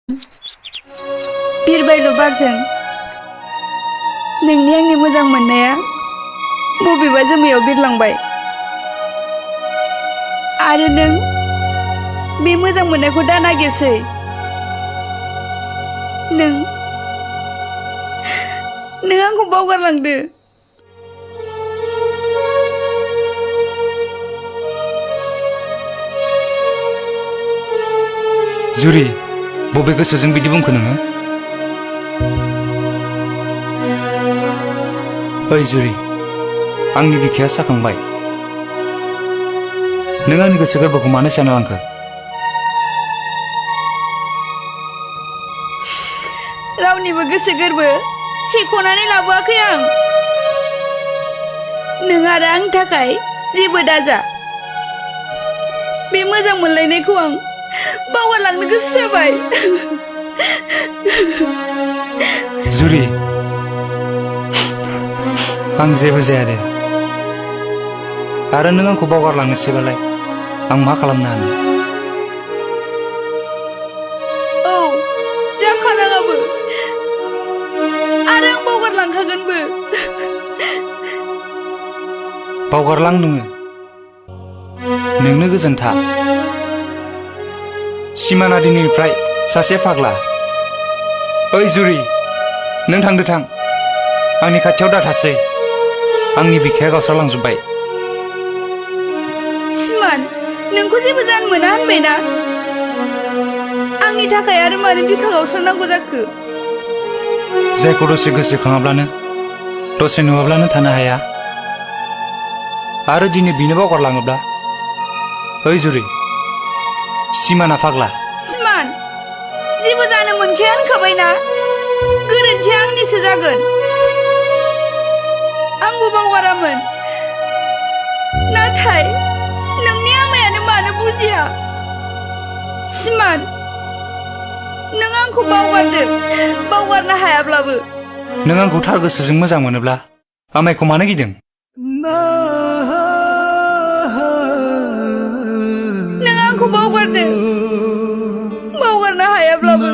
बिरबायल' बारजों नोंनि आंनि मोजां मोननाया बबेबा जोमैयाव बिरलांबाय आरो नों बे मोजां मोननायखौ दा नागिरसै। नों आंखौ बावगारलांदो। जुरि, बबे गोसोजों बिदि बुंखो नोङो? ओइ जुरि, आंनि बिखाया साखांबाय। नों आंनि गोसो गोरबोखौ मानो सेना लांखो? रावनिबो गोसो गोरबो सेख'नानै लाबोआखै आं। नों आरो आंनि थाखाय जेबो दाजा। बे मोजां मोनलायनायखौ आं बावगारलांनो गोसो जाबाय। जुरि, आं जेबो जाया दे। आरो नों आंखौ बावगारलांनोसैबालाय आं मा खालामनो हानो? औ, जाखानाङाबो आरो आं बावगारलांखागोनबो। बावगारलां नोङो। नोंनो गोजोन था। सिमाना दिनैनिफ्राय सासे फाग्ला। ओइ जुरि, नों थांदो थां। आंनि खाथियाव दा थासै। आंनि बिखाया गावस्रालांजोब्बाय। सिमान, नोंखौ जेबो जानो मोना होनबायना। आंनि थाखाय आरो मानो बिखा गावस्रानांगौ जाखो? जायखौ दसे गोसोखाङाब्लानो दसे नुवाब्लानो थानो हाया आरो दिनै बिनो बावगारलाङोब्ला? ओइ जुरि, सिमाना फाग्ला। सिमान, जेबो जानो मोनखाया होनखाबायना। गोरोन्थिया आंनिसो जागोन। आंबो बावगारामोन, नाथाय नोंनि आमायानो मानो बुजिया? सिमान, नों आंखौ बावगारदो, बावगारनो हायाब्लाबो। नों आंखौ थार गोसोजों मोजां मोनोब्ला आमायखौ मानो गिदों? नों आंखौ बावगारदो, बावगारनो हायाब्लाबो।